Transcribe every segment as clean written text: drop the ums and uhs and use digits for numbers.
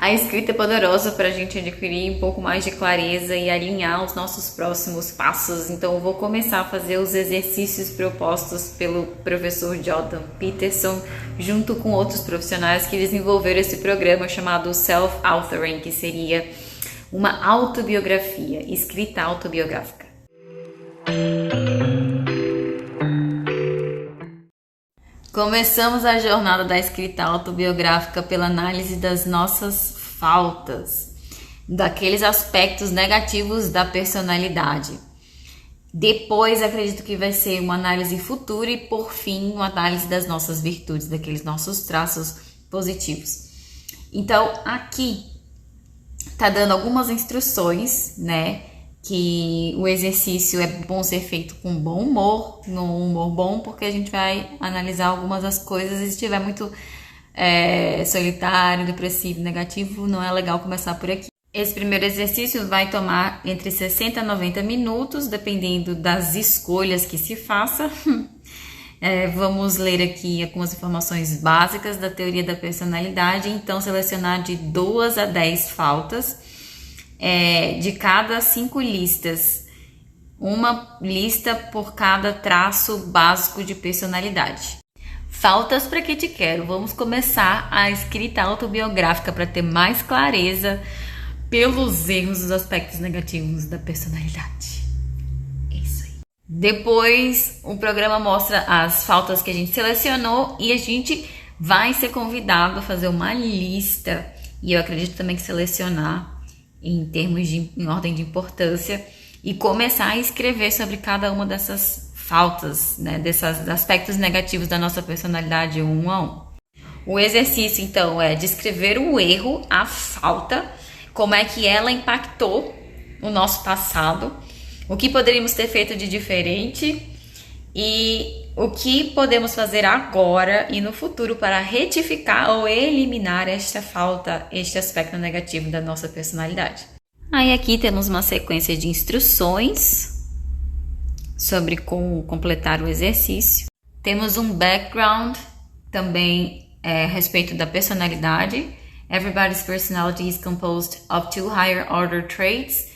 A escrita é poderosa para a gente adquirir um pouco mais de clareza e alinhar os nossos próximos passos. Então, eu vou começar a fazer os exercícios propostos pelo professor Jordan Peterson, junto com outros profissionais que desenvolveram esse programa chamado Self-Authoring, que seria uma autobiografia, escrita autobiográfica. Começamos a jornada da escrita autobiográfica pela análise das nossas faltas, daqueles aspectos negativos da personalidade. Depois, acredito que vai ser uma análise futura e, por fim, uma análise das nossas virtudes, daqueles nossos traços positivos. Então, aqui tá dando algumas instruções, né? Que o exercício é bom ser feito com bom humor, num humor bom, porque a gente vai analisar algumas das coisas e se estiver muito solitário, depressivo, negativo, não é legal começar por aqui. Esse primeiro exercício vai tomar entre 60 a 90 minutos, dependendo das escolhas que se faça. Vamos ler aqui algumas informações básicas da teoria da personalidade, então selecionar de 2 a 10 faltas. De cada 5 listas, uma lista por cada traço básico de personalidade. Faltas para que te quero. Vamos começar a escrita autobiográfica para ter mais clareza pelos erros dos aspectos negativos da personalidade. É isso aí. Depois, o programa mostra as faltas que a gente selecionou e a gente vai ser convidado a fazer uma lista. E eu acredito também que selecionar em ordem de importância e começar a escrever sobre cada uma dessas faltas, né, desses aspectos negativos da nossa personalidade um a um. O exercício, então, é descrever o erro, a falta, como é que ela impactou o nosso passado, o que poderíamos ter feito de diferente e o que podemos fazer agora e no futuro para retificar ou eliminar esta falta, este aspecto negativo da nossa personalidade. Aí aqui temos uma sequência de instruções sobre como completar o exercício. Temos um background também a respeito da personalidade. Everybody's personality is composed of 2 higher order traits.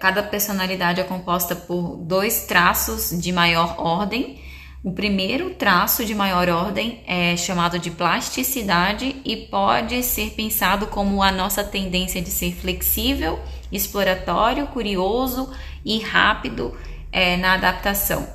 Cada personalidade é composta por 2 traços de maior ordem. O primeiro traço de maior ordem é chamado de plasticidade e pode ser pensado como a nossa tendência de ser flexível, exploratório, curioso e rápido na adaptação.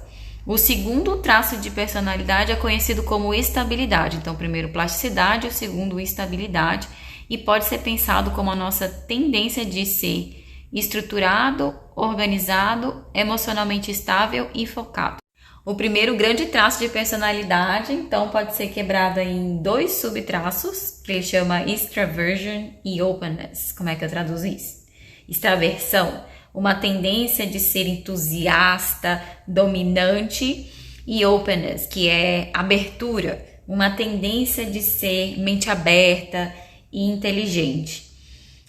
O segundo traço de personalidade é conhecido como estabilidade. Então, o primeiro plasticidade, o segundo estabilidade, e pode ser pensado como a nossa tendência de ser estruturado, organizado, emocionalmente estável e focado. O primeiro grande traço de personalidade, então, pode ser quebrado em 2 subtraços, que ele chama extraversion e openness. Como é que eu traduzo isso? Extraversão, uma tendência de ser entusiasta, dominante, e openness, que é abertura, uma tendência de ser mente aberta e inteligente.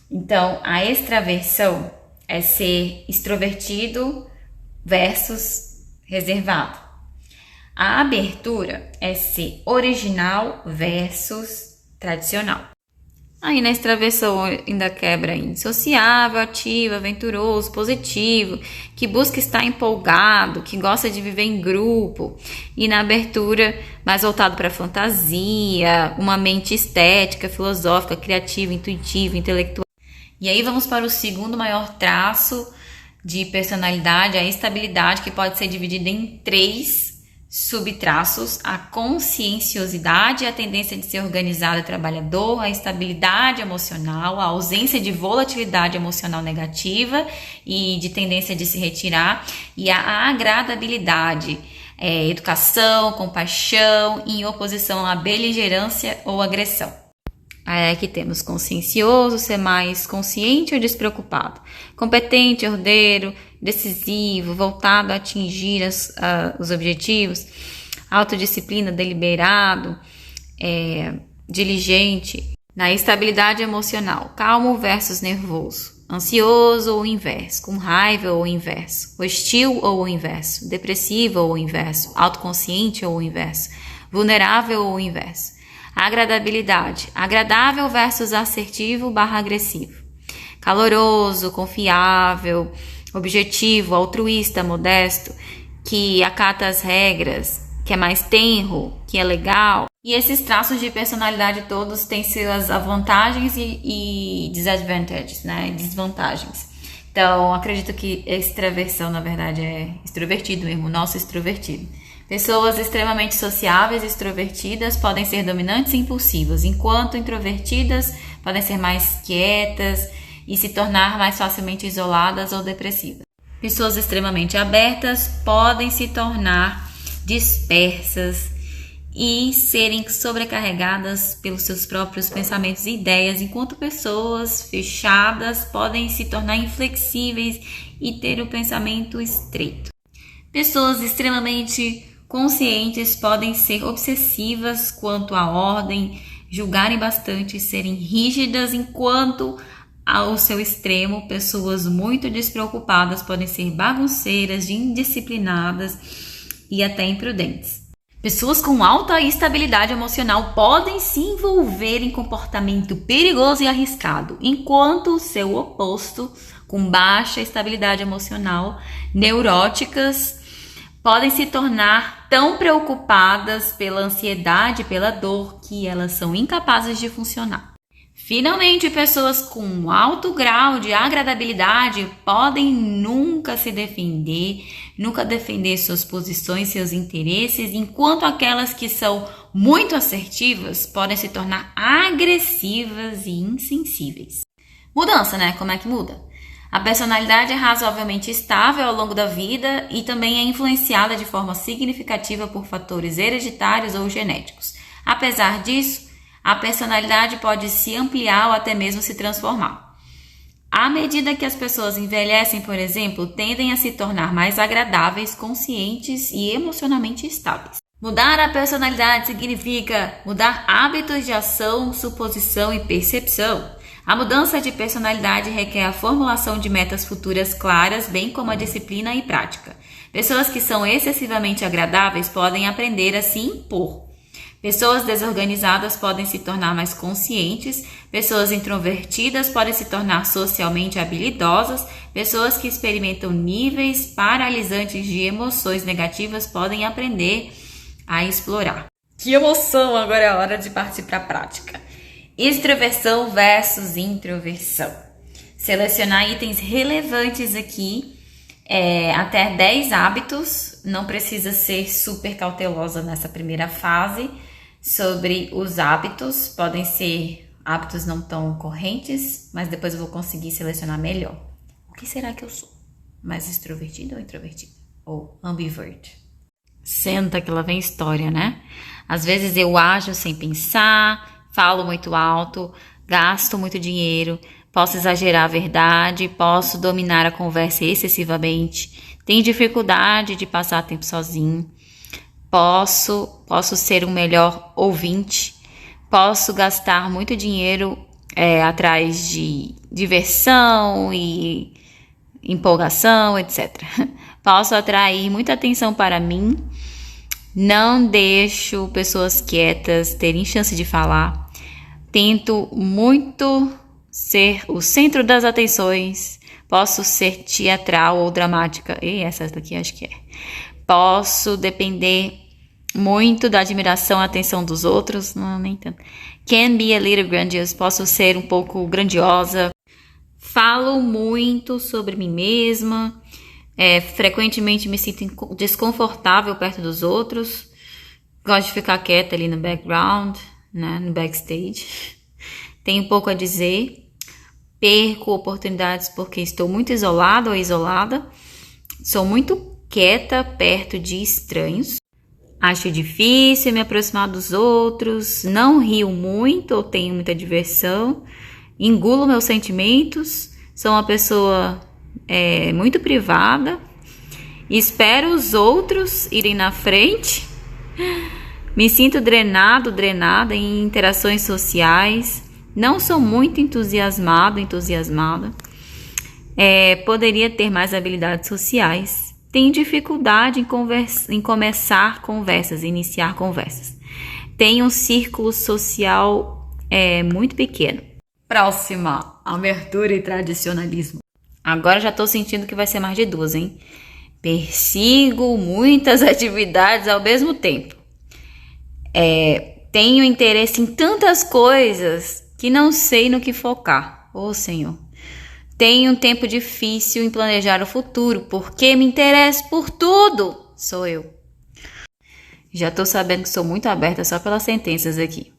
Então, a extraversão é ser extrovertido versus reservado. A abertura é ser original versus tradicional. Aí na extraversão ainda quebra em sociável, ativo, aventuroso, positivo, que busca estar empolgado, que gosta de viver em grupo. E na abertura, mais voltado para a fantasia, uma mente estética, filosófica, criativa, intuitiva, intelectual. E aí vamos para o segundo maior traço de personalidade, a estabilidade, que pode ser dividida em 3 subtraços: a conscienciosidade, a tendência de ser organizado e trabalhador, a estabilidade emocional, a ausência de volatilidade emocional negativa e de tendência de se retirar, e a agradabilidade, educação, compaixão, em oposição à beligerância ou agressão. Aqui temos consciencioso, ser mais consciente ou despreocupado, competente, ordeiro, decisivo, voltado a atingir os objetivos, autodisciplina, deliberado, diligente. Na estabilidade emocional, calmo versus nervoso, ansioso ou inverso, com raiva ou inverso, hostil ou inverso, depressivo ou inverso, autoconsciente ou inverso, vulnerável ou inverso. Agradabilidade. Agradável versus assertivo / agressivo. Caloroso, confiável, objetivo, altruísta, modesto, que acata as regras, que é mais tenro, que é legal. E esses traços de personalidade todos têm suas vantagens e desvantagens, né? Desvantagens. Então, acredito que extraversão, na verdade, é extrovertido mesmo, nosso extrovertido. Pessoas extremamente sociáveis e extrovertidas podem ser dominantes e impulsivas, enquanto introvertidas podem ser mais quietas e se tornar mais facilmente isoladas ou depressivas. Pessoas extremamente abertas podem se tornar dispersas e serem sobrecarregadas pelos seus próprios pensamentos e ideias, enquanto pessoas fechadas podem se tornar inflexíveis e ter o pensamento estreito. Pessoas extremamente conscientes podem ser obsessivas quanto à ordem, julgarem bastante e serem rígidas, enquanto ao seu extremo, pessoas muito despreocupadas podem ser bagunceiras, indisciplinadas e até imprudentes. Pessoas com alta estabilidade emocional podem se envolver em comportamento perigoso e arriscado, enquanto o seu oposto, com baixa estabilidade emocional, neuróticas, podem se tornar tão preocupadas pela ansiedade e pela dor que elas são incapazes de funcionar. Finalmente, pessoas com alto grau de agradabilidade podem nunca se defender, nunca defender suas posições, seus interesses, enquanto aquelas que são muito assertivas podem se tornar agressivas e insensíveis. Mudança, né? Como é que muda? A personalidade é razoavelmente estável ao longo da vida e também é influenciada de forma significativa por fatores hereditários ou genéticos. Apesar disso, a personalidade pode se ampliar ou até mesmo se transformar. À medida que as pessoas envelhecem, por exemplo, tendem a se tornar mais agradáveis, conscientes e emocionalmente estáveis. Mudar a personalidade significa mudar hábitos de ação, suposição e percepção. A mudança de personalidade requer a formulação de metas futuras claras, bem como a disciplina e prática. Pessoas que são excessivamente agradáveis podem aprender a se impor. Pessoas desorganizadas podem se tornar mais conscientes, pessoas introvertidas podem se tornar socialmente habilidosas, pessoas que experimentam níveis paralisantes de emoções negativas podem aprender a explorar. Que emoção! Agora é a hora de partir para a prática. Extroversão versus introversão. Selecionar itens relevantes aqui, até 10 hábitos, não precisa ser super cautelosa nessa primeira fase. Sobre os hábitos, podem ser hábitos não tão correntes, mas depois eu vou conseguir selecionar melhor. O que será que eu sou? Mais extrovertida ou introvertida? Ou ambivert? Senta que lá vem história, né? Às vezes eu ajo sem pensar, falo muito alto, gasto muito dinheiro, posso exagerar a verdade, posso dominar a conversa excessivamente, tenho dificuldade de passar tempo sozinho. Posso ser um melhor ouvinte, posso gastar muito dinheiro atrás de diversão e empolgação, etc. Posso atrair muita atenção para mim, não deixo pessoas quietas terem chance de falar, tento muito ser o centro das atenções, posso ser teatral ou dramática, e essa daqui acho que é. Posso depender muito da admiração e atenção dos outros, não, nem tanto. Can be a little grandiose, posso ser um pouco grandiosa. Falo muito sobre mim mesma, frequentemente me sinto desconfortável perto dos outros. Gosto de ficar quieta ali no background, né, no backstage. Tenho pouco a dizer. Perco oportunidades porque estou muito isolado ou isolada. Sou muito quieta perto de estranhos. Acho difícil me aproximar dos outros, não rio muito ou tenho muita diversão, engulo meus sentimentos, sou uma pessoa muito privada, espero os outros irem na frente, me sinto drenada em interações sociais, não sou muito entusiasmada, poderia ter mais habilidades sociais. Tenho dificuldade em iniciar conversas. Tenho um círculo social muito pequeno. Próxima, abertura e tradicionalismo. Agora já tô sentindo que vai ser mais de 2, hein? Persigo muitas atividades ao mesmo tempo. Tenho interesse em tantas coisas que não sei no que focar. Ô, Senhor. Tenho um tempo difícil em planejar o futuro, porque me interesso por tudo. Sou eu. Já tô sabendo que sou muito aberta só pelas sentenças aqui.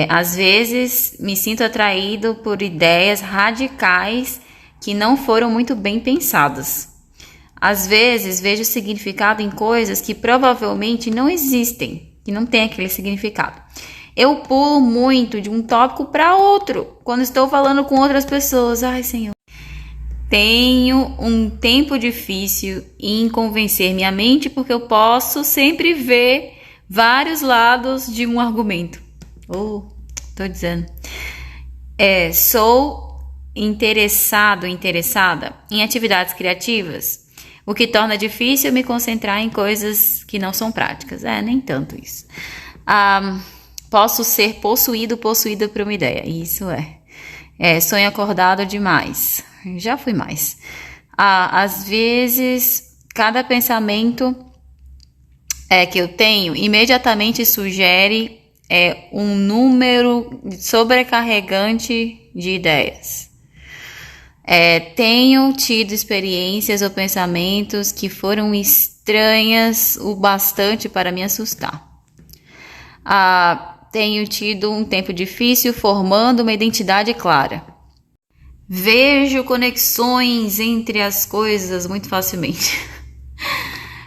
Às vezes me sinto atraído por ideias radicais que não foram muito bem pensadas. Às vezes vejo significado em coisas que provavelmente não existem, que não têm aquele significado. Eu pulo muito de um tópico para outro quando estou falando com outras pessoas. Ai, Senhor. Tenho um tempo difícil em convencer minha mente porque eu posso sempre ver vários lados de um argumento. Tô dizendo. Sou interessada em atividades criativas, o que torna difícil me concentrar em coisas que não são práticas. Nem tanto isso. Posso ser possuída por uma ideia. Isso sonho acordado demais. Já fui mais. Às vezes, cada pensamento que eu tenho imediatamente sugere um número sobrecarregante de ideias. Tenho tido experiências ou pensamentos que foram estranhas o bastante para me assustar. Tenho tido um tempo difícil formando uma identidade clara. Vejo conexões entre as coisas muito facilmente.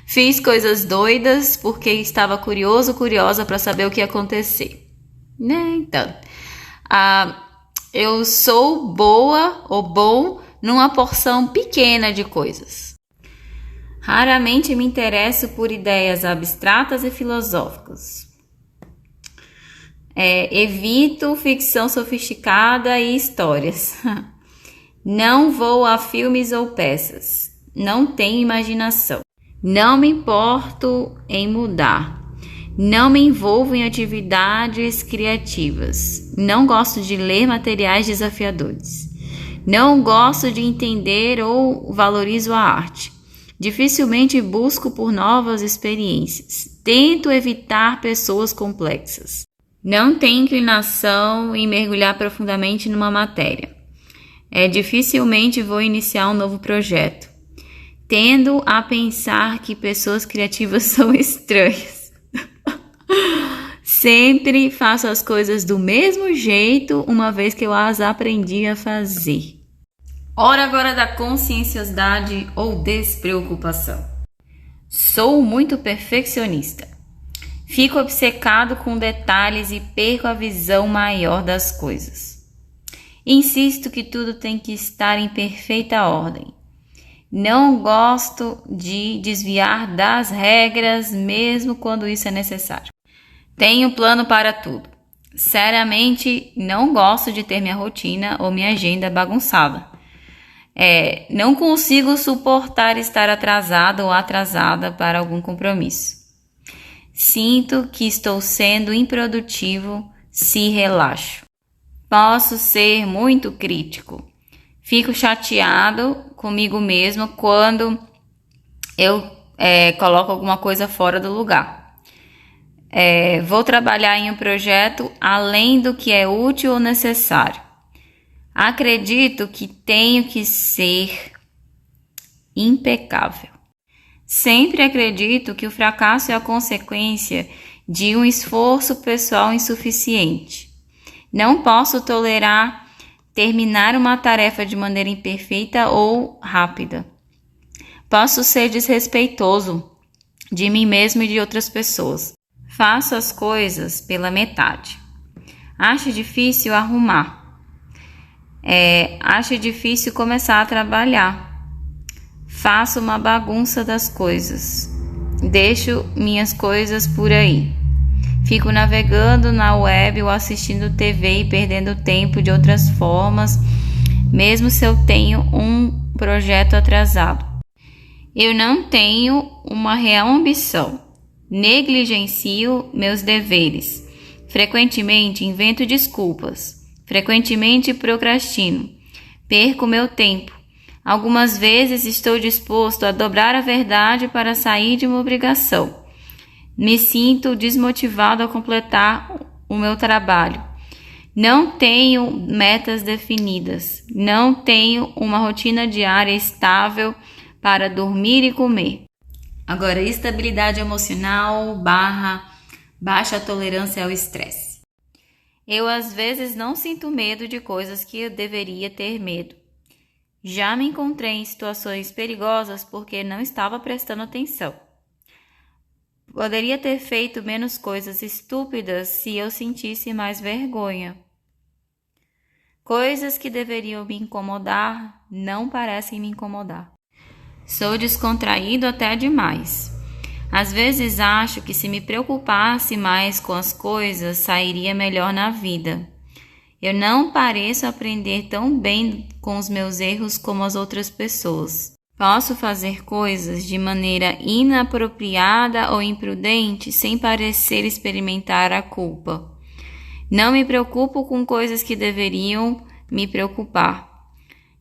Fiz coisas doidas porque estava curiosa para saber o que ia acontecer. Então, eu sou boa ou bom numa porção pequena de coisas. Raramente me interesso por ideias abstratas e filosóficas. Evito ficção sofisticada e histórias. Não vou a filmes ou peças. Não tenho imaginação. Não me importo em mudar. Não me envolvo em atividades criativas. Não gosto de ler materiais desafiadores. Não gosto de entender ou valorizo a arte. Dificilmente busco por novas experiências. Tento evitar pessoas complexas. Não tenho inclinação em mergulhar profundamente numa matéria. Dificilmente vou iniciar um novo projeto. Tendo a pensar que pessoas criativas são estranhas. Sempre faço as coisas do mesmo jeito, uma vez que eu as aprendi a fazer. Hora agora da conscienciosidade ou despreocupação. Sou muito perfeccionista. Fico obcecado com detalhes e perco a visão maior das coisas. Insisto que tudo tem que estar em perfeita ordem. Não gosto de desviar das regras, mesmo quando isso é necessário. Tenho plano para tudo. Seriamente, não gosto de ter minha rotina ou minha agenda bagunçada. Não consigo suportar estar atrasado ou atrasada para algum compromisso. Sinto que estou sendo improdutivo se relaxo. Posso ser muito crítico. Fico chateado comigo mesmo quando eu coloco alguma coisa fora do lugar. Vou trabalhar em um projeto além do que é útil ou necessário. Acredito que tenho que ser impecável. Sempre acredito que o fracasso é a consequência de um esforço pessoal insuficiente. Não posso tolerar terminar uma tarefa de maneira imperfeita ou rápida. Posso ser desrespeitoso de mim mesmo e de outras pessoas. Faço as coisas pela metade. Acho difícil arrumar. Acho difícil começar a trabalhar. Faço uma bagunça das coisas. Deixo minhas coisas por aí. Fico navegando na web ou assistindo TV e perdendo tempo de outras formas, mesmo se eu tenho um projeto atrasado. Eu não tenho uma real ambição. Negligencio meus deveres. Frequentemente invento desculpas. Frequentemente procrastino. Perco meu tempo. Algumas vezes estou disposto a dobrar a verdade para sair de uma obrigação. Me sinto desmotivado a completar o meu trabalho. Não tenho metas definidas. Não tenho uma rotina diária estável para dormir e comer. Agora, estabilidade emocional / baixa tolerância ao estresse. Eu às vezes não sinto medo de coisas que eu deveria ter medo. Já me encontrei em situações perigosas porque não estava prestando atenção. Poderia ter feito menos coisas estúpidas se eu sentisse mais vergonha. Coisas que deveriam me incomodar não parecem me incomodar. Sou descontraído até demais. Às vezes acho que se me preocupasse mais com as coisas, sairia melhor na vida. Eu não pareço aprender tão bem com os meus erros como as outras pessoas. Posso fazer coisas de maneira inapropriada ou imprudente sem parecer experimentar a culpa. Não me preocupo com coisas que deveriam me preocupar.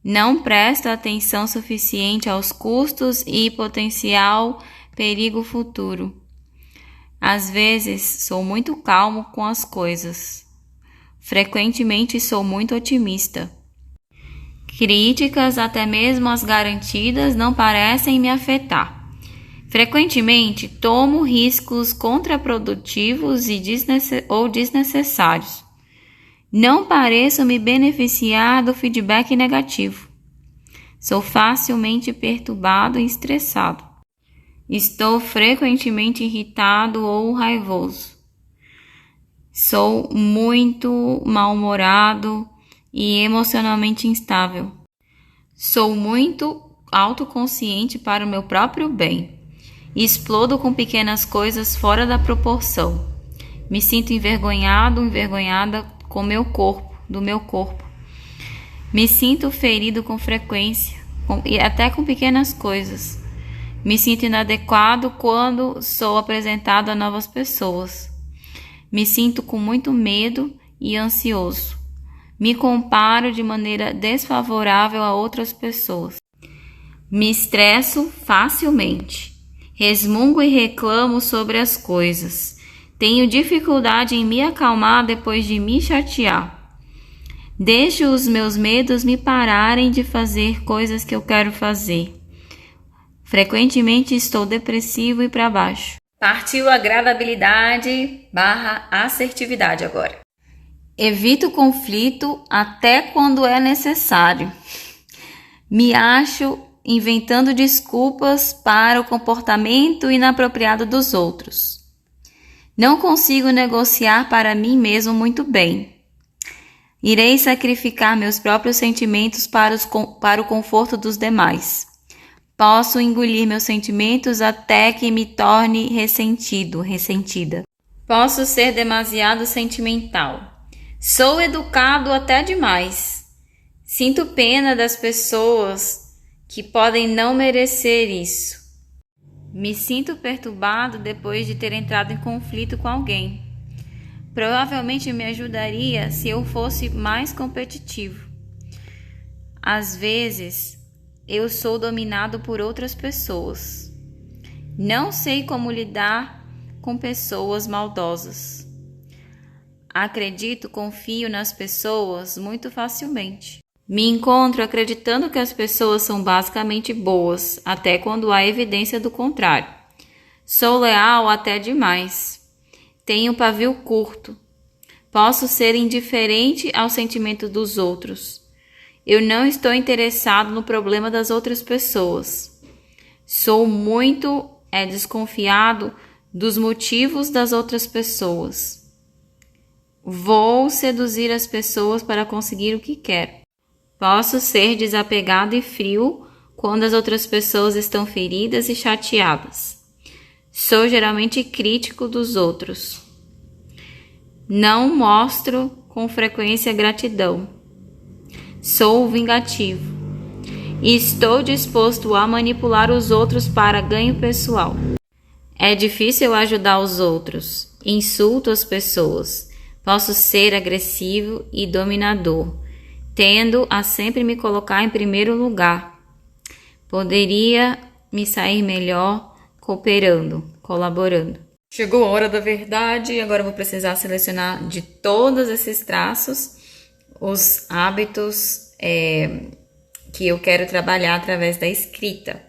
Não presto atenção suficiente aos custos e potencial perigo futuro. Às vezes sou muito calmo com as coisas. Frequentemente sou muito otimista. Críticas, até mesmo as garantidas, não parecem me afetar. Frequentemente tomo riscos contraprodutivos ou desnecessários. Não pareço me beneficiar do feedback negativo. Sou facilmente perturbado e estressado. Estou frequentemente irritado ou raivoso. Sou muito mal-humorado e emocionalmente instável. Sou muito autoconsciente para o meu próprio bem. Explodo com pequenas coisas fora da proporção. Me sinto envergonhada do meu corpo. Me sinto ferido com frequência, e até com pequenas coisas. Me sinto inadequado quando sou apresentado a novas pessoas. Me sinto com muito medo e ansioso. Me comparo de maneira desfavorável a outras pessoas. Me estresso facilmente. Resmungo e reclamo sobre as coisas. Tenho dificuldade em me acalmar depois de me chatear. Deixo os meus medos me pararem de fazer coisas que eu quero fazer. Frequentemente estou depressivo e para baixo. Partiu agradabilidade / assertividade agora. Evito conflito até quando é necessário. Me acho inventando desculpas para o comportamento inapropriado dos outros. Não consigo negociar para mim mesmo muito bem. Irei sacrificar meus próprios sentimentos para o conforto dos demais. Posso engolir meus sentimentos até que me torne ressentida. Posso ser demasiado sentimental. Sou educado até demais. Sinto pena das pessoas que podem não merecer isso. Me sinto perturbado depois de ter entrado em conflito com alguém. Provavelmente me ajudaria se eu fosse mais competitivo. Às vezes, eu sou dominado por outras pessoas. Não sei como lidar com pessoas maldosas. Confio nas pessoas muito facilmente. Me encontro acreditando que as pessoas são basicamente boas, até quando há evidência do contrário. Sou leal até demais. Tenho pavio curto. Posso ser indiferente ao sentimento dos outros. Eu não estou interessado no problema das outras pessoas. Sou muito desconfiado dos motivos das outras pessoas. Vou seduzir as pessoas para conseguir o que quero. Posso ser desapegado e frio quando as outras pessoas estão feridas e chateadas. Sou geralmente crítico dos outros. Não mostro com frequência gratidão. Sou vingativo. E estou disposto a manipular os outros para ganho pessoal. É difícil ajudar os outros. Insulto as pessoas. Posso ser agressivo e dominador. Tendo a sempre me colocar em primeiro lugar. Poderia me sair melhor cooperando, colaborando. Chegou a hora da verdade, agora eu vou precisar selecionar de todos esses traços os hábitos que eu quero trabalhar através da escrita.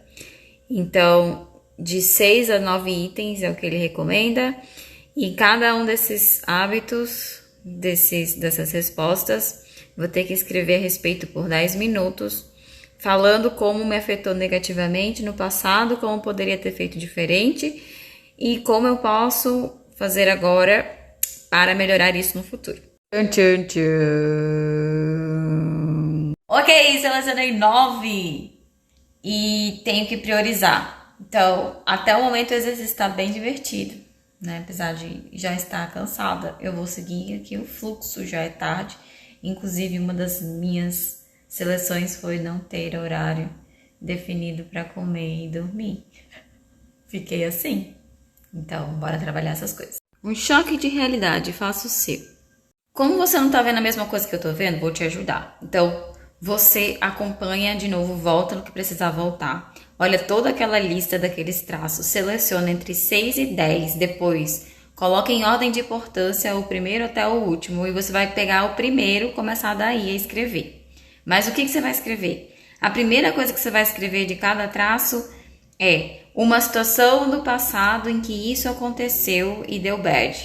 Então, de 6 a 9 itens é o que ele recomenda, e cada um desses hábitos, dessas respostas, vou ter que escrever a respeito por 10 minutos, falando como me afetou negativamente no passado, como poderia ter feito diferente e como eu posso fazer agora para melhorar isso no futuro. Tchum, tchum. Ok, selecionei 9 e tenho que priorizar. Então, até o momento o exercício está bem divertido, né? Apesar de já estar cansada, eu vou seguir aqui o fluxo, já é tarde. Inclusive, uma das minhas seleções foi não ter horário definido para comer e dormir. Fiquei assim. Então, bora trabalhar essas coisas. Um choque de realidade, faça o seu. Como você não tá vendo a mesma coisa que eu tô vendo, vou te ajudar. Então, você acompanha de novo, volta no que precisar voltar. Olha toda aquela lista daqueles traços, seleciona entre 6 e 10, depois coloca em ordem de importância o primeiro até o último e você vai pegar o primeiro e começar daí a escrever. Mas o que você vai escrever? A primeira coisa que você vai escrever de cada traço é uma situação do passado em que isso aconteceu e deu bad,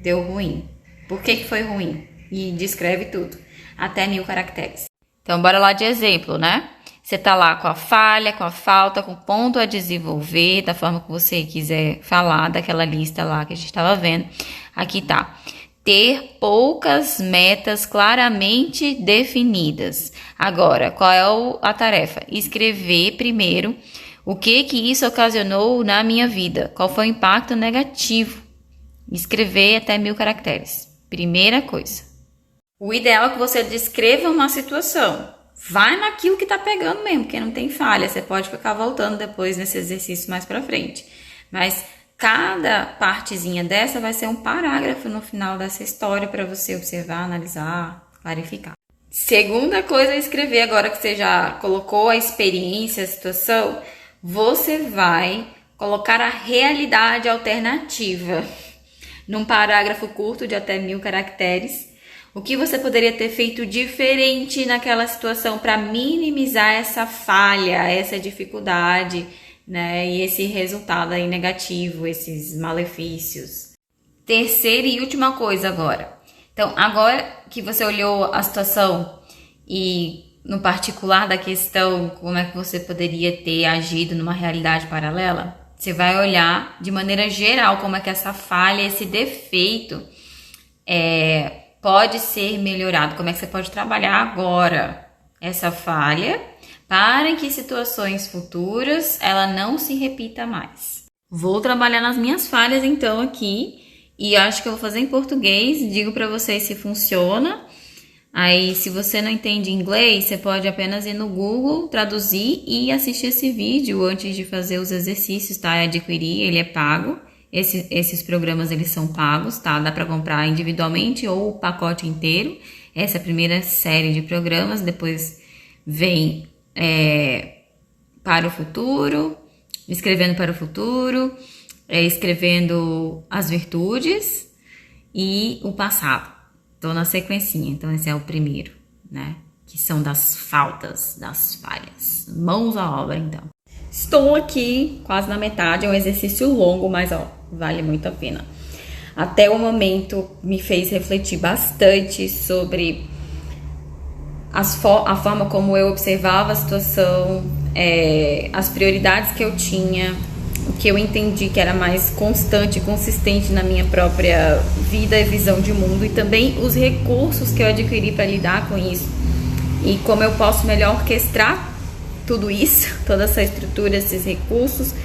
deu ruim. Por que foi ruim? E descreve tudo, até 1000 caracteres. Então, bora lá de exemplo, né? Você tá lá com a falha, com a falta, com o ponto a desenvolver, da forma que você quiser falar, daquela lista lá que a gente estava vendo. Aqui tá. Ter poucas metas claramente definidas. Agora, qual é a tarefa? Escrever primeiro o que isso ocasionou na minha vida. Qual foi o impacto negativo? Escrever até 1000 caracteres. Primeira coisa. O ideal é que você descreva uma situação. Vai naquilo que tá pegando mesmo, porque não tem falha. Você pode ficar voltando depois nesse exercício mais pra frente. Mas cada partezinha dessa vai ser um parágrafo no final dessa história para você observar, analisar, clarificar. Segunda coisa é escrever, agora que você já colocou a experiência, a situação, você vai colocar a realidade alternativa num parágrafo curto de até 1000 caracteres. O que você poderia ter feito diferente naquela situação para minimizar essa falha, essa dificuldade, né? E esse resultado aí negativo, esses malefícios. Terceira e última coisa agora. Então, agora que você olhou a situação e no particular da questão, como é que você poderia ter agido numa realidade paralela, você vai olhar de maneira geral como é que essa falha, esse defeito pode ser melhorado, como é que você pode trabalhar agora essa falha para que situações futuras ela não se repita mais. Vou trabalhar nas minhas falhas então aqui e acho que eu vou fazer em português, digo para vocês se funciona. Aí se você não entende inglês, você pode apenas ir no Google, traduzir e assistir esse vídeo antes de fazer os exercícios, tá? Adquirir, ele é pago. Esses programas, eles são pagos, tá? Dá para comprar individualmente ou o pacote inteiro. Essa é a primeira série de programas. Depois vem para o futuro, escrevendo para o futuro, escrevendo as virtudes e o passado. Tô na sequencinha, então esse é o primeiro, né? Que são das faltas, das falhas. Mãos à obra, então. Estou aqui quase na metade, é um exercício longo, mas ó, vale muito a pena. Até o momento me fez refletir bastante sobre a forma como eu observava a situação, as prioridades que eu tinha, o que eu entendi que era mais constante e consistente na minha própria vida e visão de mundo, e também os recursos que eu adquiri para lidar com isso e como eu posso melhor orquestrar tudo isso, toda essa estrutura, esses recursos,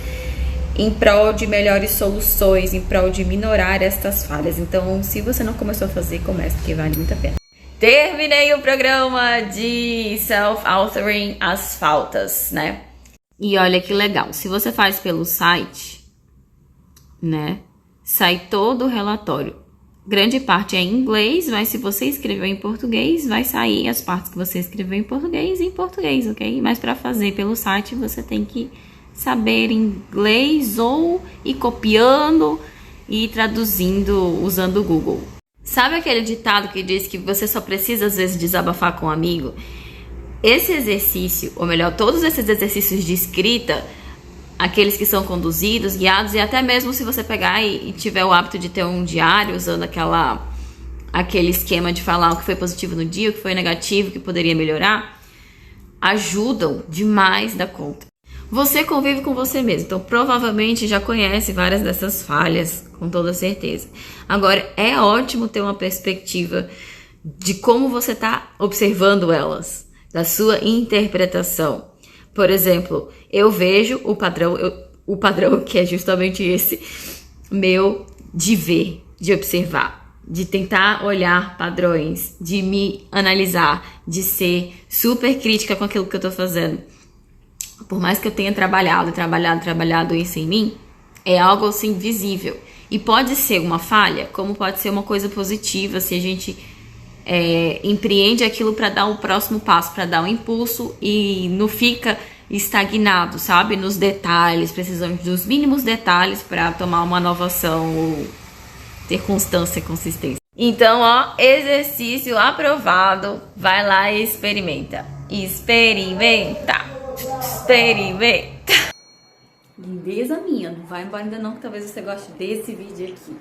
em prol de melhores soluções, em prol de minorar estas falhas. Então, se você não começou a fazer, comece, porque vale muito a pena. Terminei o programa de Self-Authoring as faltas, né? E olha que legal, se você faz pelo site, né? Sai todo o relatório. Grande parte é em inglês, mas se você escreveu em português, vai sair as partes que você escreveu em português, ok? Mas para fazer pelo site, você tem que saber inglês ou ir copiando e traduzindo usando o Google. Sabe aquele ditado que diz que você só precisa às vezes desabafar com um amigo? Esse exercício, ou melhor, todos esses exercícios de escrita, aqueles que são conduzidos, guiados, e até mesmo se você pegar e tiver o hábito de ter um diário usando aquele esquema de falar o que foi positivo no dia, o que foi negativo, o que poderia melhorar, ajudam demais da conta. Você convive com você mesmo, então provavelmente já conhece várias dessas falhas, com toda certeza. Agora, é ótimo ter uma perspectiva de como você está observando elas, da sua interpretação. Por exemplo, eu vejo o padrão que é justamente esse meu de ver, de observar, de tentar olhar padrões, de me analisar, de ser super crítica com aquilo que eu tô fazendo. Por mais que eu tenha trabalhado isso em mim, é algo assim visível. E pode ser uma falha, como pode ser uma coisa positiva, se a gente empreende aquilo para dar o próximo passo, para dar um impulso e não fica estagnado, sabe? Nos detalhes, precisamos dos mínimos detalhes para tomar uma nova ação ou ter constância e consistência. Então, ó, exercício aprovado, vai lá e experimenta. Experimenta. Lindeza minha, não vai embora ainda não, que talvez você goste desse vídeo aqui.